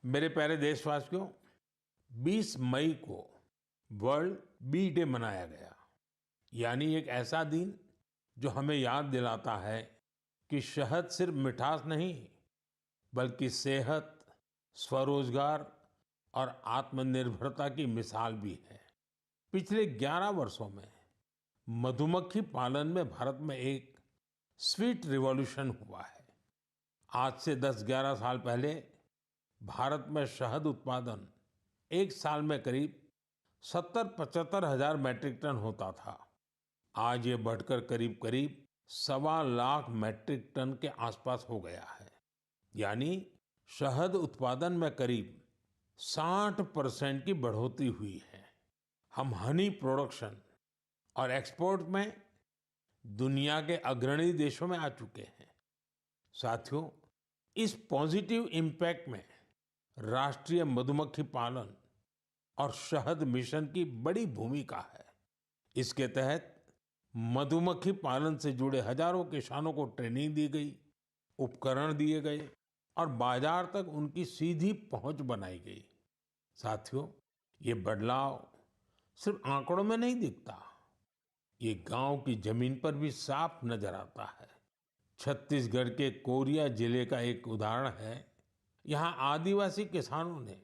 मेरे प्यारे देशवासियों, 20 मई को वर्ल्ड बी डे मनाया गया। यानी एक ऐसा दिन जो हमें याद दिलाता है कि शहद सिर्फ मिठास नहीं, बल्कि सेहत, स्वरोजगार और आत्मनिर्भरता की मिसाल भी है। पिछले 11 वर्षों में मधुमक्खी पालन में भारत में एक स्वीट रिवॉल्यूशन हुआ है। आज से 10-11 साल पहले भारत में शहद उत्पादन एक साल में करीब 70-75 हजार मैट्रिक टन होता था। आज ये बढ़कर करीब करीब 1.25 लाख मैट्रिक टन के आसपास हो गया है। यानी शहद उत्पादन में करीब 60% की बढ़ोतरी हुई है। हम हनी प्रोडक्शन और एक्सपोर्ट में दुनिया के अग्रणी देशों में आ चुके हैं। साथियों, इस पॉजिटिव इम्पैक्ट में राष्ट्रीय मधुमक्खी पालन और शहद मिशन की बड़ी भूमिका है। इसके तहत मधुमक्खी पालन से जुड़े हजारों किसानों को ट्रेनिंग दी गई, उपकरण दिए गए और बाजार तक उनकी सीधी पहुंच बनाई गई। साथियों, ये बदलाव सिर्फ आंकड़ों में नहीं दिखता, ये गांव की जमीन पर भी साफ नजर आता है। छत्तीसगढ़ के कोरिया जिले का एक उदाहरण है। यहाँ आदिवासी किसानों ने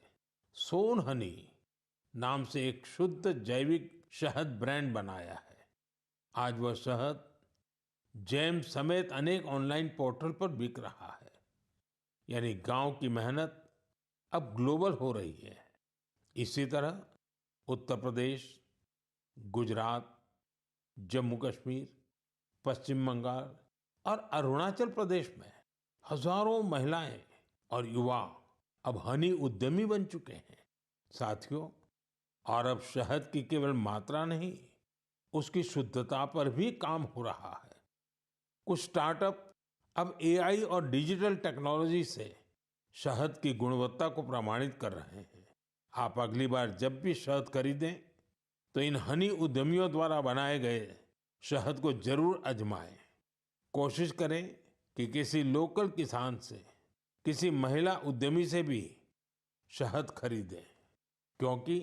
सोन हनी नाम से एक शुद्ध जैविक शहद ब्रांड बनाया है। आज वह शहद जैम समेत अनेक ऑनलाइन पोर्टल पर बिक रहा है। यानी गांव की मेहनत अब ग्लोबल हो रही है। इसी तरह उत्तर प्रदेश, गुजरात, जम्मू कश्मीर, पश्चिम बंगाल और अरुणाचल प्रदेश में हजारों महिलाएं और युवा अब हनी उद्यमी बन चुके हैं। साथियों, और अब शहद की केवल मात्रा नहीं, उसकी शुद्धता पर भी काम हो रहा है। कुछ स्टार्टअप अब एआई और डिजिटल टेक्नोलॉजी से शहद की गुणवत्ता को प्रमाणित कर रहे हैं। आप अगली बार जब भी शहद खरीदें तो इन हनी उद्यमियों द्वारा बनाए गए शहद को जरूर आजमाएं। कोशिश करें कि किसी लोकल किसान से, किसी महिला उद्यमी से भी शहद खरीदें, क्योंकि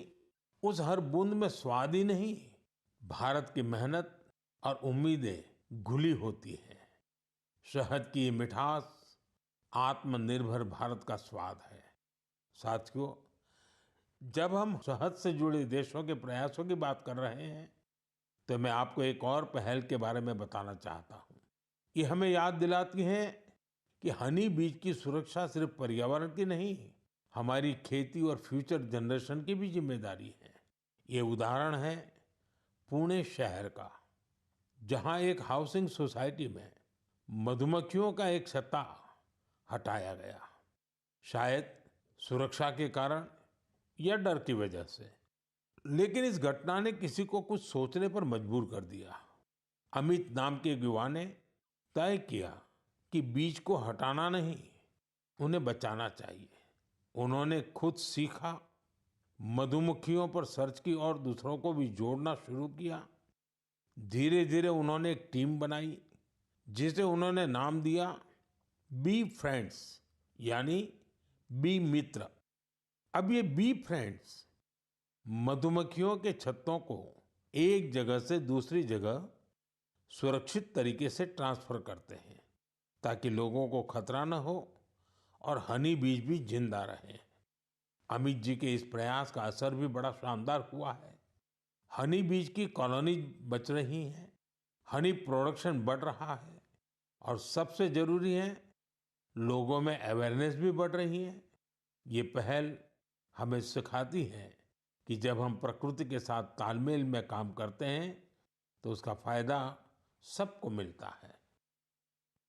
उस हर बूंद में स्वाद ही नहीं, भारत की मेहनत और उम्मीदें घुली होती हैं। शहद की ये मिठास आत्मनिर्भर भारत का स्वाद है। साथियों, जब हम शहद से जुड़े देशों के प्रयासों की बात कर रहे हैं, तो मैं आपको एक और पहल के बारे में बताना चाहता हूँ। ये हमें याद दिलाती है कि हनी बीज की सुरक्षा सिर्फ पर्यावरण की नहीं, हमारी खेती और फ्यूचर जनरेशन की भी जिम्मेदारी है। ये उदाहरण है पुणे शहर का, जहां एक हाउसिंग सोसाइटी में मधुमक्खियों का एक छत्ता हटाया गया। शायद सुरक्षा के कारण या डर की वजह से, लेकिन इस घटना ने किसी को कुछ सोचने पर मजबूर कर दिया। अमित नाम के एक युवा ने तय किया कि बीज को हटाना नहीं, उन्हें बचाना चाहिए। उन्होंने खुद सीखा, मधुमक्खियों पर सर्च की और दूसरों को भी जोड़ना शुरू किया। धीरे धीरे उन्होंने एक टीम बनाई, जिसे उन्होंने नाम दिया बी फ्रेंड्स, यानी बी मित्र। अब ये बी फ्रेंड्स मधुमक्खियों के छत्तों को एक जगह से दूसरी जगह सुरक्षित तरीके से ट्रांसफर करते हैं, ताकि लोगों को खतरा न हो और हनी बीज भी जिंदा रहे। अमित जी के इस प्रयास का असर भी बड़ा शानदार हुआ है। हनी बीज की कॉलोनी बच रही है, हनी प्रोडक्शन बढ़ रहा है और सबसे जरूरी है, लोगों में अवेयरनेस भी बढ़ रही है। ये पहल हमें सिखाती है कि जब हम प्रकृति के साथ तालमेल में काम करते हैं तो उसका फायदा सबको मिलता है।